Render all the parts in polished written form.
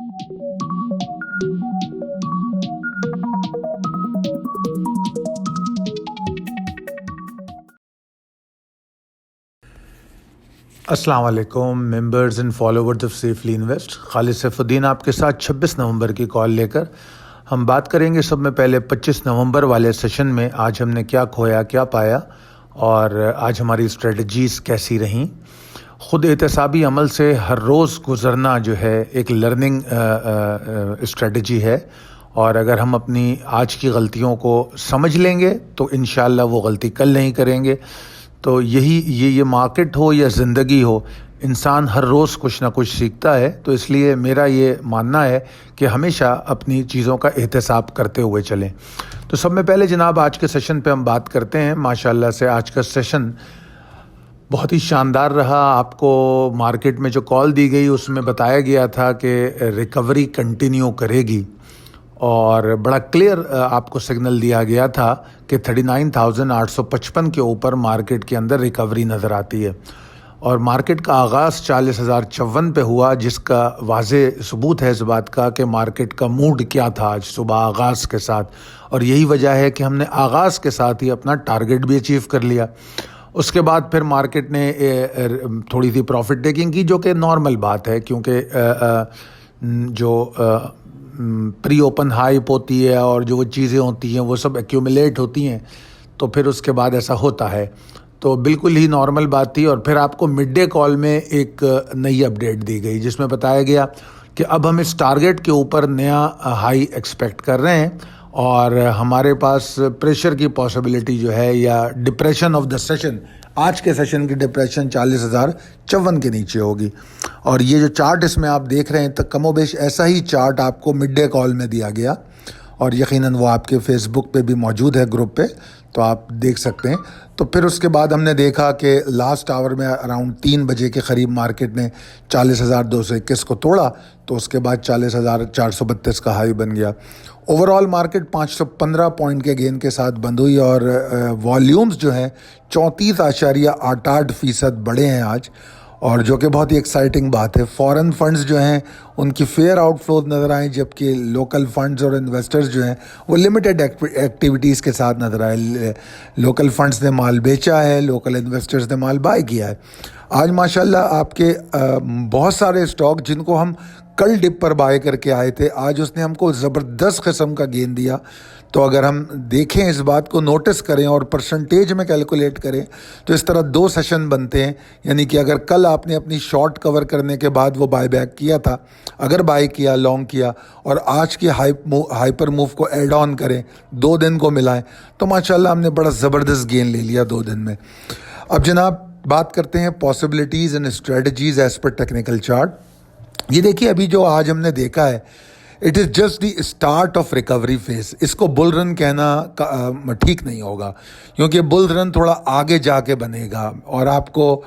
अस्सलाम वालेकुम members and followers of safely invest. Khalid Saifuddin आपके साथ 26 नवंबर की कॉल लेकर हम बात करेंगे। सब में पहले 25 नवंबर वाले सेशन में आज हमने क्या खोया क्या पाया और आज हमारी स्ट्रेटजीज़ कैसी रहीं। ख़ुद एहतसाबी अमल से हर रोज़ गुज़रना जो है एक लर्निंग स्ट्रेटजी है, और अगर हम अपनी आज की गलतियों को समझ लेंगे तो इंशाअल्लाह वो गलती कल नहीं करेंगे। तो ये मार्केट हो या ज़िंदगी हो, इंसान हर रोज़ कुछ ना कुछ सीखता है। तो इसलिए मेरा ये मानना है कि हमेशा अपनी चीज़ों का एहतसाब करते हुए चलें। तो सब में पहले जनाब आज के सेशन पे हम बात करते हैं। माशाल्लाह से आज का सेशन बहुत ही शानदार रहा। आपको मार्केट में जो कॉल दी गई उसमें बताया गया था कि रिकवरी कंटिन्यू करेगी, और बड़ा क्लियर आपको सिग्नल दिया गया था कि 39,855 के ऊपर मार्केट के अंदर रिकवरी नज़र आती है। और मार्केट का आगाज़ 40,054 पे हुआ, जिसका वाज़े सबूत है इस बात का कि मार्केट का मूड क्या था आज सुबह आगाज़ के साथ। और यही वजह है कि हमने आगाज़ के साथ ही अपना टारगेट भी अचीव कर लिया। उसके बाद फिर मार्केट ने थोड़ी सी प्रॉफिट टेकिंग की, जो कि नॉर्मल बात है, क्योंकि जो प्री ओपन हाइप होती है और जो वो चीज़ें होती हैं वो सब एक्यूमुलेट होती हैं, तो फिर उसके बाद ऐसा होता है। तो बिल्कुल ही नॉर्मल बात थी। और फिर आपको मिड डे कॉल में एक नई अपडेट दी गई जिसमें बताया गया कि अब हम इस टारगेट के ऊपर नया हाई एक्सपेक्ट कर रहे हैं, और हमारे पास प्रेशर की पॉसिबिलिटी जो है या डिप्रेशन ऑफ द सेशन, आज के सेशन की डिप्रेशन 40,054 के नीचे होगी। और ये जो चार्ट इसमें आप देख रहे हैं तो कमोबेश ऐसा ही चार्ट आपको मिड डे कॉल में दिया गया, और यकीनन वो आपके फेसबुक पे भी मौजूद है ग्रुप पे, तो आप देख सकते हैं। तो फिर उसके बाद हमने देखा कि लास्ट आवर में अराउंड 3 बजे के करीब मार्केट ने 40,221 को तोड़ा, तो उसके बाद 40,432 का हाई बन गया। ओवरऑल मार्केट 515 पॉइंट के गेन के साथ बंद हुई, और वॉल्यूम्स जो हैं 34.88% बढ़े हैं आज, और जो कि बहुत ही एक्साइटिंग बात है। फॉरेन फंड्स जो हैं उनकी फेयर आउटफ्लोज नज़र आए, जबकि लोकल फंड्स और इन्वेस्टर्स जो हैं वो लिमिटेड एक्टिविटीज़ के साथ नज़र आए। लोकल फंड्स ने माल बेचा है, लोकल इन्वेस्टर्स ने माल बाय किया है। आज माशाल्लाह आपके बहुत सारे स्टॉक जिनको हम कल डिप पर बाय करके आए थे, आज उसने हमको ज़बरदस्त किस्म का गेन दिया। तो अगर हम देखें, इस बात को नोटिस करें और परसेंटेज में कैलकुलेट करें, तो इस तरह 2 सेशन बनते हैं। यानी कि अगर कल आपने अपनी शॉर्ट कवर करने के बाद वो बाय बैक किया था, अगर बाय किया, लॉन्ग किया, और आज की हाइपर मूव को ऐड ऑन करें, 2 दिन को मिलाएं, तो माशाल्लाह हमने बड़ा ज़बरदस्त गेन ले लिया 2 दिन में। अब जनाब बात करते हैं possibilities and strategies as per technical chart. ये देखिए, अभी जो आज हमने देखा है, it is just the start of recovery phase. इसको बुल रन कहना ठीक नहीं होगा, क्योंकि बुल रन थोड़ा आगे जाके बनेगा। और आपको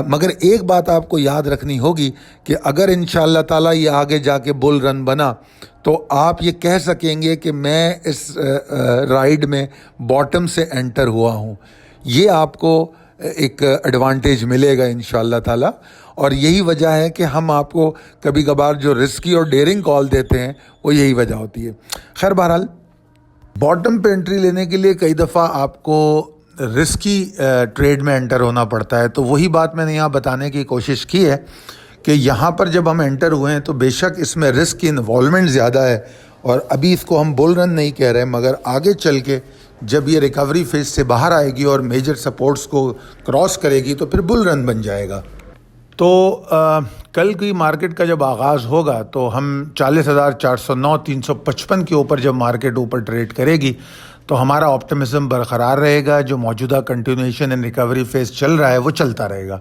मगर एक बात आपको याद रखनी होगी कि अगर इंशाअल्लाह ताला ये आगे जाके बुल रन बना, तो आप ये कह सकेंगे कि मैं इस राइड में बॉटम से एंटर हुआ हूँ। ये आपको एक एडवांटेज मिलेगा इंशाअल्लाह ताला, और यही वजह है कि हम आपको कभी कभार जो रिस्की और डेयरिंग कॉल देते हैं वो यही वजह होती है। खैर, बहरहाल बॉटम पे एंट्री लेने के लिए कई दफ़ा आपको रिस्की ट्रेड में एंटर होना पड़ता है। तो वही बात मैंने यहाँ बताने की कोशिश की है कि यहाँ पर जब हम एंटर हुए हैं तो बेशक इसमें रिस्क की इन्वॉल्वमेंट ज़्यादा है, और अभी इसको हम बुल रन नहीं कह रहे, मगर आगे चल के जब ये रिकवरी फेज से बाहर आएगी और मेजर सपोर्ट्स को क्रॉस करेगी तो फिर बुल रन बन जाएगा। तो कल की मार्केट का जब आगाज़ होगा तो हम 40,409 355 के ऊपर जब मार्केट ऊपर ट्रेड करेगी तो हमारा ऑप्टिमिज्म बरकरार रहेगा। जो मौजूदा कंटिन्यूएशन एंड रिकवरी फेज चल रहा है वो चलता रहेगा।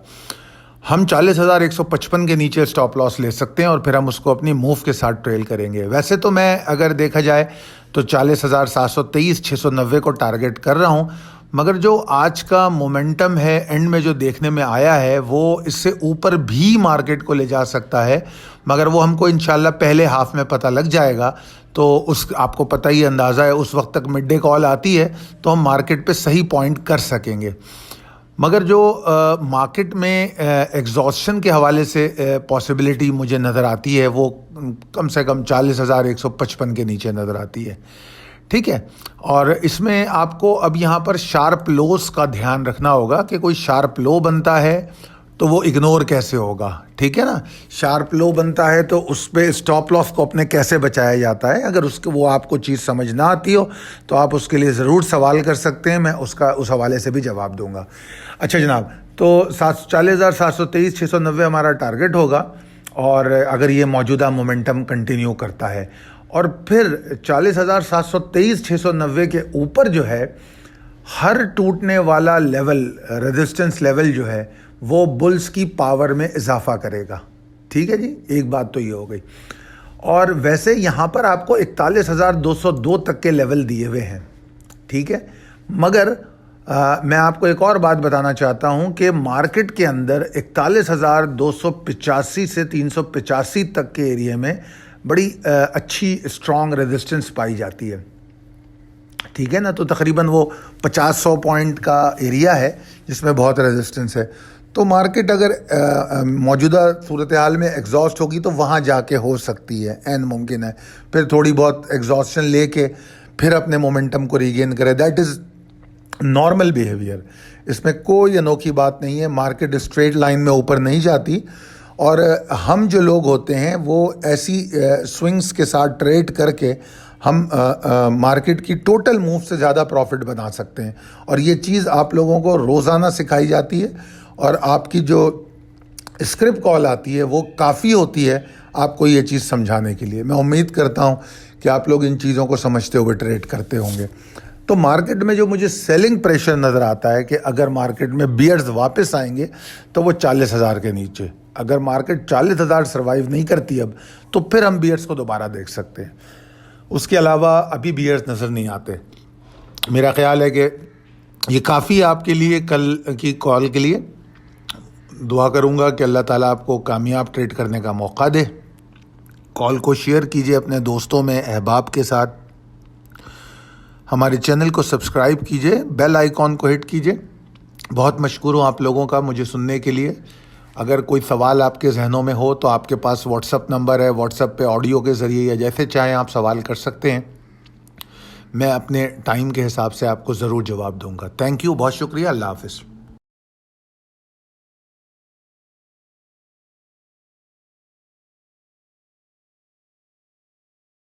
हम 40,155 के नीचे स्टॉप लॉस ले सकते हैं और फिर हम उसको अपनी मूव के साथ ट्रेल करेंगे। वैसे तो मैं अगर देखा जाए तो 40,723 690 को टारगेट कर रहा हूँ, मगर जो आज का मोमेंटम है एंड में जो देखने में आया है वो इससे ऊपर भी मार्केट को ले जा सकता है, मगर वो हमको इंशाल्लाह पहले हाफ में पता लग जाएगा। तो उस आपको पता ही अंदाज़ा है, उस वक्त तक मिड डे कॉल आती है तो हम मार्केट पे सही पॉइंट कर सकेंगे। مگر جو مارکیٹ میں ایگزاسشن کے حوالے سے پاسبلٹی مجھے نظر آتی ہے وہ کم سے کم 40,155 کے نیچے نظر آتی ہے. ٹھیک ہے, اور اس میں آپ کو اب یہاں پر شارپ لوز کا دھیان رکھنا ہوگا کہ کوئی شارپ لو بنتا ہے تو وہ اگنور کیسے ہوگا. ٹھیک ہے نا, شارپ لو بنتا ہے تو اس پہ اسٹاپ لاس کو اپنے کیسے بچایا جاتا ہے. اگر وہ آپ کو چیز سمجھ نہ آتی ہو تو آپ اس کے لیے ضرور سوال کر سکتے ہیں, میں اس حوالے سے بھی جواب دوں گا. اچھا جناب, تو 40,723 690 ہمارا ٹارگٹ ہوگا, اور اگر یہ موجودہ مومنٹم کنٹینیو کرتا ہے, اور پھر 40,723 690 کے اوپر جو ہے ہر ٹوٹنے والا لیول, ریزسٹنس لیول جو ہے وہ بلز کی پاور میں اضافہ کرے گا. ٹھیک ہے جی, ایک بات تو یہ ہو گئی. اور ویسے یہاں پر آپ کو 41,202 تک کے لیول دیے ہوئے ہیں. ٹھیک ہے, مگر میں آپ کو ایک اور بات بتانا چاہتا ہوں کہ مارکیٹ کے اندر 41,285 سے 385 تک کے ایریے میں بڑی اچھی اسٹرانگ ریزسٹنس پائی جاتی ہے. ٹھیک ہے نا, تو تقریباً وہ 50-100 پوائنٹ کا ایریا ہے جس میں بہت ریزسٹنس ہے. تو مارکیٹ اگر موجودہ صورتحال میں ایگزاسٹ ہوگی تو وہاں جا کے ہو سکتی ہے, عین ممکن ہے, پھر تھوڑی بہت ایگزاسشن لے کے پھر اپنے مومنٹم کو ریگین کرے. دیٹ از نارمل بیہیویئر, اس میں کوئی انوکھی بات نہیں ہے. مارکیٹ اسٹریٹ لائن میں اوپر نہیں جاتی, اور ہم جو لوگ ہوتے ہیں وہ ایسی سوئنگز کے ساتھ ٹریڈ کر کے ہم مارکیٹ کی ٹوٹل موو سے زیادہ پروفٹ بنا سکتے ہیں. اور یہ چیز آپ لوگوں کو روزانہ سکھائی جاتی ہے, اور آپ کی جو اسکرپٹ کال آتی ہے وہ کافی ہوتی ہے آپ کو یہ چیز سمجھانے کے لیے. میں امید کرتا ہوں کہ آپ لوگ ان چیزوں کو سمجھتے ہوئے ٹریڈ کرتے ہوں گے. تو مارکیٹ میں جو مجھے سیلنگ پریشر نظر آتا ہے کہ اگر مارکیٹ میں بیئرز واپس آئیں گے تو وہ 40,000 کے نیچے. اگر مارکیٹ 40,000 سروائیو نہیں کرتی اب, تو پھر ہم بیئرز کو دوبارہ دیکھ سکتے ہیں. اس کے علاوہ ابھی بیئرز نظر نہیں آتے. میرا خیال ہے کہ یہ کافی آپ کے لیے کل کی کال کے لیے. دعا کروں گا کہ اللہ تعالیٰ آپ کو کامیاب ٹریڈ کرنے کا موقع دے. کال کو شیئر کیجئے اپنے دوستوں میں, احباب کے ساتھ. ہمارے چینل کو سبسکرائب کیجئے, بیل آئیکن کو ہٹ کیجئے. بہت مشکور ہوں آپ لوگوں کا مجھے سننے کے لیے. اگر کوئی سوال آپ کے ذہنوں میں ہو تو آپ کے پاس واٹس اپ نمبر ہے, واٹس اپ پہ آڈیو کے ذریعے یا جیسے چاہیں آپ سوال کر سکتے ہیں. میں اپنے ٹائم کے حساب سے آپ کو ضرور جواب دوں گا. تھینک یو, بہت شکریہ, اللہ حافظ.